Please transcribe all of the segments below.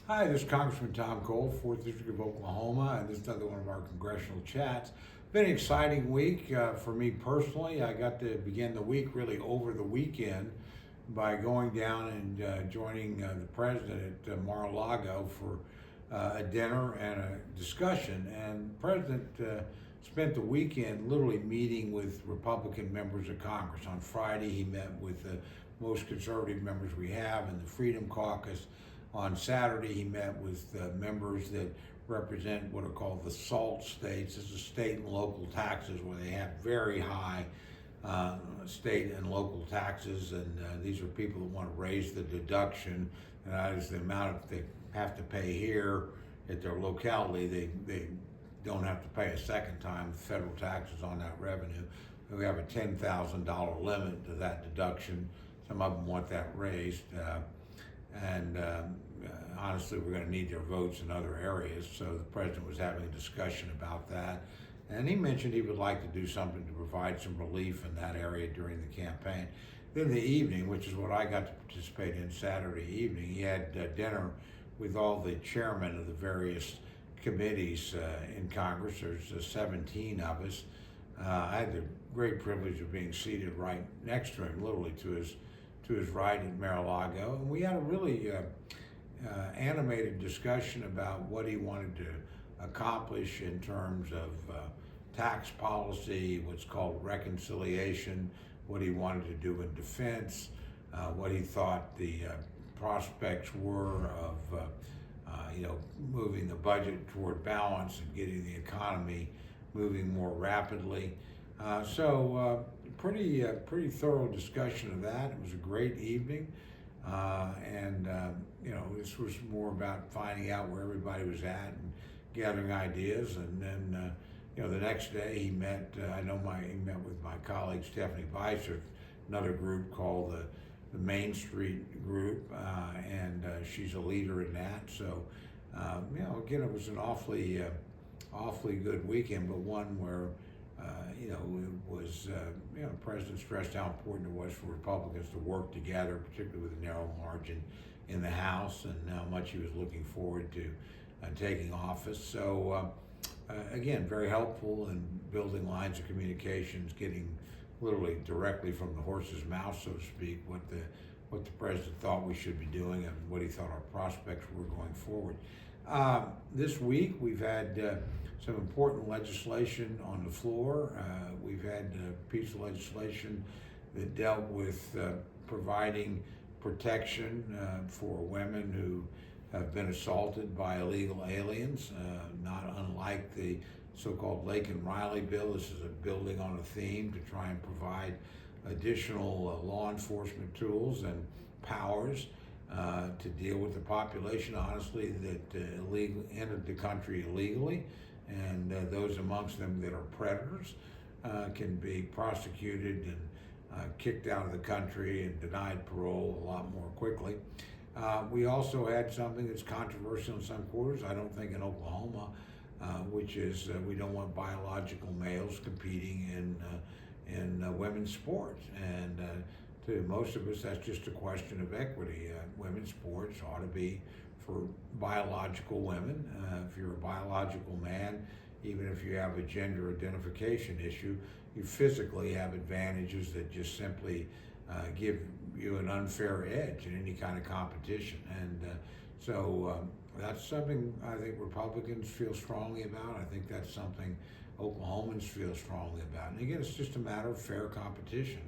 Hi, this is Congressman Tom Cole, 4th District of Oklahoma, and this is another one of our congressional chats. Been an exciting week for me personally. I got to begin the week really over the weekend by going down and joining the president at Mar-a-Lago for a dinner and a discussion. And the president spent the weekend literally meeting with Republican members of Congress. On Friday, he met with the most conservative members we have in the Freedom Caucus. On Saturday, he met with members that represent what are called the SALT states. This is state and local taxes where they have very high state and local taxes, and these are people that want to raise the deduction, and that is the amount that they have to pay here at their locality. They don't have to pay a second time federal taxes on that revenue. We have a $10,000 limit to that deduction. Some of them want that raised. And honestly, we're going to need their votes in other areas. So the president was having a discussion about that. And he mentioned he would like to do something to provide some relief in that area during the campaign. Then the evening, which is what I got to participate in Saturday evening, he had dinner with all the chairmen of the various committees in Congress. There's 17 of us. I had the great privilege of being seated right next to him, literally to his right at Mar-a-Lago, and we had a really animated discussion about what he wanted to accomplish in terms of tax policy, what's called reconciliation, what he wanted to do in defense, what he thought the prospects were of moving the budget toward balance and getting the economy moving more rapidly. Pretty thorough discussion of that. It was a great evening, and this was more about finding out where everybody was at and gathering ideas. And then the next day he met. He met with my colleague Stephanie Weiss of another group called the Main Street Group, and she's a leader in that. So again, it was an awfully good weekend, but one where the president stressed how important it was for Republicans to work together, particularly with a narrow margin in the House, and how much he was looking forward to taking office. So, again, very helpful in building lines of communications, getting literally directly from the horse's mouth, so to speak, what the president thought we should be doing and what he thought our prospects were going forward. This week, we've had some important legislation on the floor. We've had a piece of legislation that dealt with providing protection for women who have been assaulted by illegal aliens, not unlike the so-called Lake and Riley bill. This is a building on a theme to try and provide additional law enforcement tools and powers to deal with the population, honestly, that entered the country illegally, and those amongst them that are predators can be prosecuted and kicked out of the country and denied parole a lot more quickly. We also had something that's controversial in some quarters, I don't think in Oklahoma, which is we don't want biological males competing in women's sports. And to most of us, that's just a question of equity. Women's sports ought to be for biological women. If you're a biological man, even if you have a gender identification issue, you physically have advantages that just simply give you an unfair edge in any kind of competition. And so that's something I think Republicans feel strongly about. I think that's something Oklahomans feel strongly about. And again, it's just a matter of fair competition.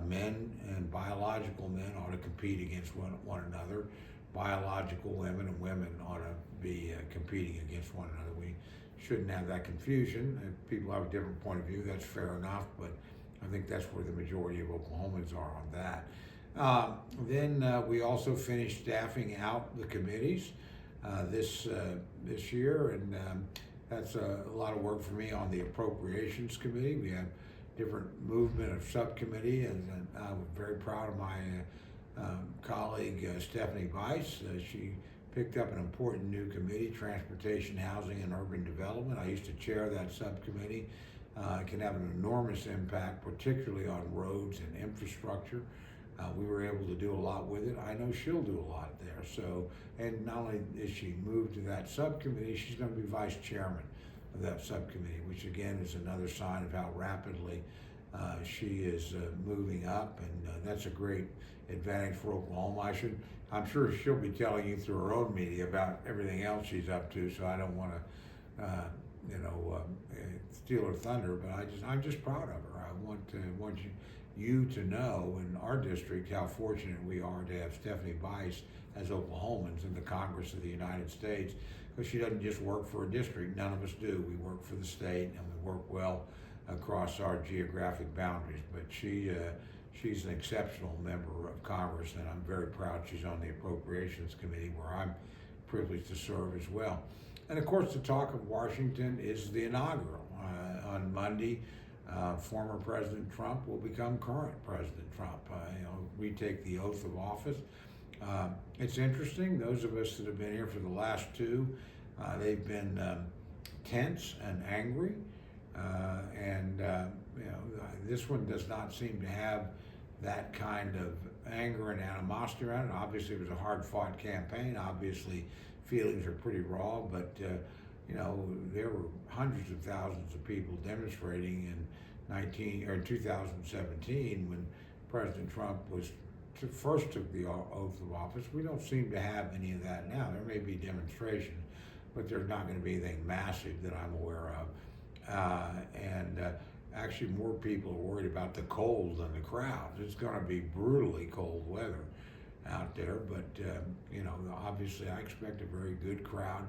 Men and biological men ought to compete against one another. Biological women and women ought to be competing against one another. We shouldn't have that confusion. If people have a different point of view, that's fair enough, but I think that's where the majority of Oklahomans are on that. Then we also finished staffing out the committees this year, and that's a lot of work for me on the Appropriations Committee. We had different movement of subcommittee, and I'm very proud of my colleague Stephanie Weiss. She picked up an important new committee, Transportation, Housing, and Urban Development. I used to chair that subcommittee. It can have an enormous impact, particularly on roads and infrastructure. We were able to do a lot with it. I know she'll do a lot there. So, and not only is she moved to that subcommittee, she's going to be vice chairman of that subcommittee, which again is another sign of how rapidly she is moving up, and that's a great advantage for Oklahoma. I'm sure she'll be telling you through her own media about everything else she's up to. So I don't want to, steal her thunder, but I'm just proud of her. I want you to know in our district how fortunate we are to have Stephanie Bice as Oklahomans in the Congress of the United States, because she doesn't just work for a district. None of us do. We work for the state, and we work well across our geographic boundaries. But she's an exceptional member of Congress, and I'm very proud she's on the Appropriations Committee, where I'm privileged to serve as well. And of course, the talk of Washington is the inaugural. On Monday, former President Trump will become current President Trump. We take the oath of office. It's interesting. Those of us that have been here for the last two, they've been tense and angry, this one does not seem to have that kind of anger and animosity around it. Obviously, it was a hard-fought campaign. Obviously, feelings are pretty raw, but there were hundreds of thousands of people demonstrating in 2017 when President Trump first took the oath of office. We don't seem to have any of that now. There may be demonstrations, but there's not going to be anything massive that I'm aware of. Actually, more people are worried about the cold than the crowds. It's going to be brutally cold weather out there, but obviously I expect a very good crowd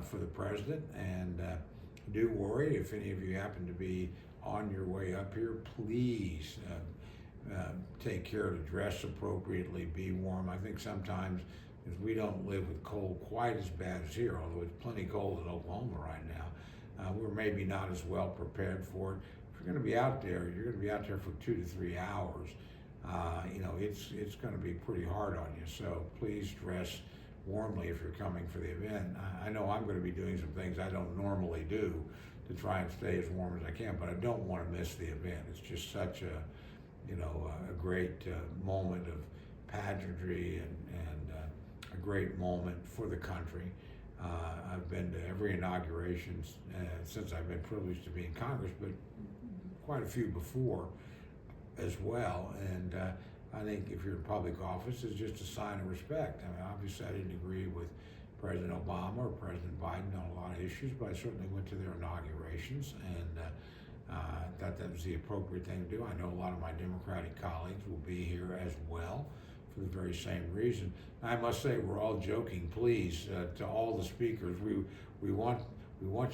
for the president, and do worry if any of you happen to be on your way up here, please take care to dress appropriately, be warm. I think sometimes, because we don't live with cold quite as bad as here, although it's plenty cold in Oklahoma right now, we're maybe not as well prepared for it. If you're going to be out there, you're going to be out there for 2 to 3 hours. It's going to be pretty hard on you. So please dress warmly if you're coming for the event. I know I'm going to be doing some things I don't normally do to try and stay as warm as I can, but I don't want to miss the event. It's just such a great moment of pageantry and a great moment for the country. I've been to every inauguration since I've been privileged to be in Congress, but quite a few before as well. And I think if you're in public office, it's just a sign of respect. I mean, obviously I didn't agree with President Obama or President Biden on a lot of issues, but I certainly went to their inaugurations and thought that was the appropriate thing to do. I know a lot of my Democratic colleagues will be here as well for the very same reason. I must say, we're all joking, please, to all the speakers. We want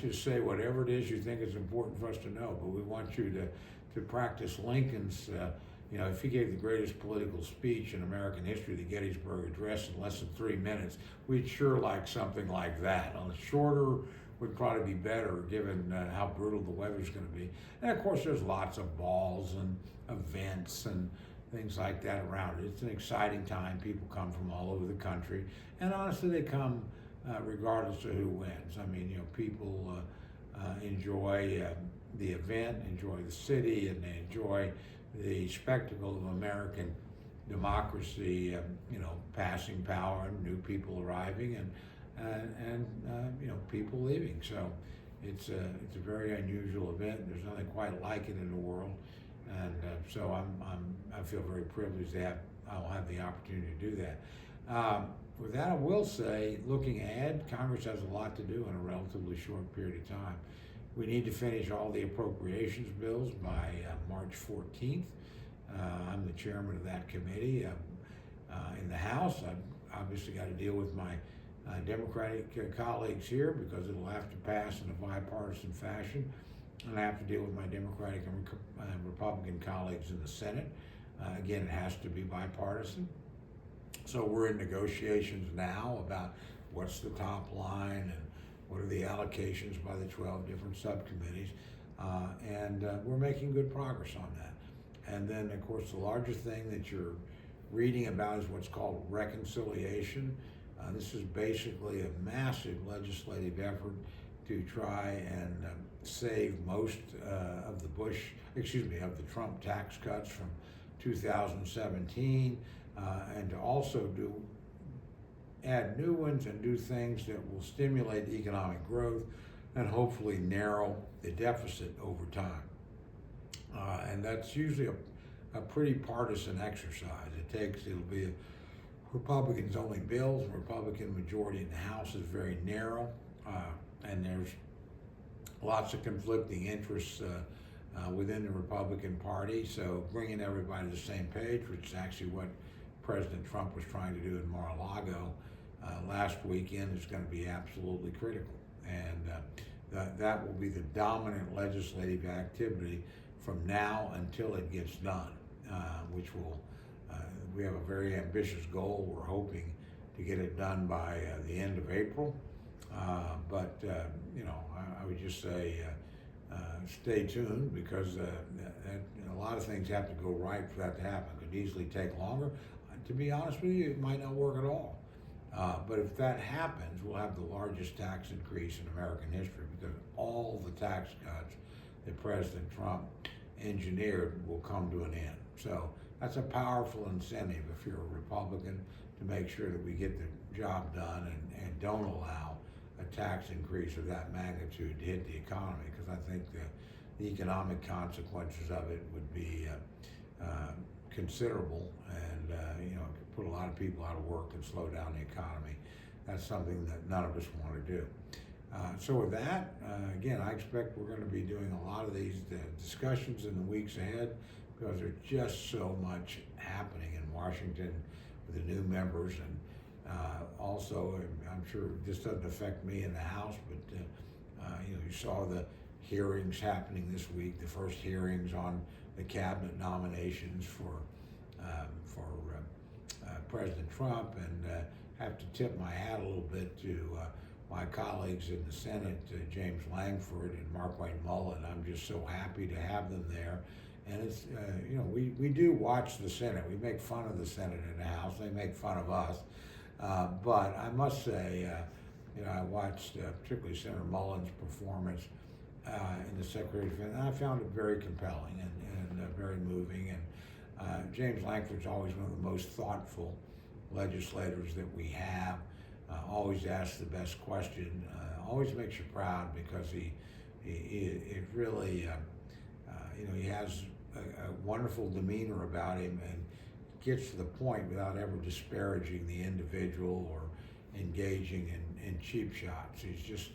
you to say whatever it is you think is important for us to know, but we want you to practice Lincoln's, if he gave the greatest political speech in American history, the Gettysburg Address, in less than 3 minutes, we'd sure like something like that. Shorter would probably be better, given how brutal the weather's going to be. And of course, there's lots of balls and events and things like that around it. It's an exciting time. People come from all over the country, and honestly, they come regardless of who wins. I mean, people enjoy the event, enjoy the city, and they enjoy the spectacle of American democracy, passing power and new people arriving and people leaving. So it's a very unusual event. There's nothing quite like it in the world, and so I feel very privileged that I'll have the opportunity to do that. With that, I will say, looking ahead, Congress has a lot to do in a relatively short period of time. We need to finish all the appropriations bills by March 14th. I'm the chairman of that committee. In the House, I've obviously got to deal with my Democratic colleagues here because it'll have to pass in a bipartisan fashion. And I have to deal with my Democratic and Republican colleagues in the Senate. Again, it has to be bipartisan. So we're in negotiations now about what's the top line and what are the allocations by the 12 different subcommittees. And we're making good progress on that. And then, of course, the largest thing that you're reading about is what's called reconciliation. This is basically a massive legislative effort to try and save most of the Trump tax cuts from 2017, and to also add new ones and do things that will stimulate economic growth and hopefully narrow the deficit over time. And that's usually a pretty partisan exercise. It'll be Republicans only bills. Republican majority in the House is very narrow, and there's lots of conflicting interests within the Republican Party. So bringing everybody to the same page, which is actually what President Trump was trying to do in Mar-a-Lago last weekend, is going to be absolutely critical. And that will be the dominant legislative activity from now until it gets done, which will, we have a very ambitious goal. We're hoping to get it done by the end of April. But I would just say stay tuned, because a lot of things have to go right for that to happen. It could easily take longer. To be honest with you, it might not work at all. But if that happens, we'll have the largest tax increase in American history, because all the tax cuts that President Trump engineered will come to an end. So that's a powerful incentive if you're a Republican, to make sure that we get the job done and don't allow a tax increase of that magnitude to hit the economy, because I think the economic consequences of it would be considerable, and could put a lot of people out of work and slow down the economy. That's something that none of us want to do. So with that, again, I expect we're going to be doing a lot of these discussions in the weeks ahead, because there's just so much happening in Washington with the new members, and also, I'm sure this doesn't affect me in the House, but you saw the hearings happening this week, the first hearings on the cabinet nominations for President Trump, and have to tip my hat a little bit to my colleagues in the Senate, James Langford and Markwayne Mullin. I'm just so happy to have them there. And it's, we do watch the Senate. We make fun of the Senate and the House. They make fun of us. But I must say, I watched particularly Senator Mullin's performance in the Secretary of Defense, and I found it very compelling and very moving. And James Langford's always one of the most thoughtful legislators that we have. Always asks the best question. Always makes you proud, because he really, he has a wonderful demeanor about him, and gets to the point without ever disparaging the individual or engaging in cheap shots. He's just,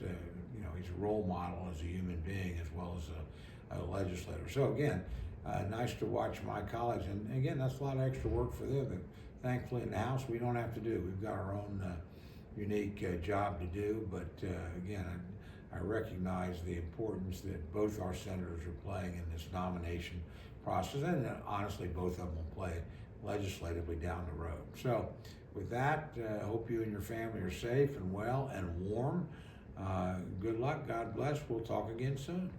he's a role model as a human being as well as a legislator. So again, nice to watch my colleagues, and again, that's a lot of extra work for them that thankfully in the House we don't have to do. We've got our own unique job to do, but again, I recognize the importance that both our senators are playing in this nomination process, and honestly, both of them will play legislatively down the road. So with that, I hope you and your family are safe and well and warm. Good luck. God bless. We'll talk again soon.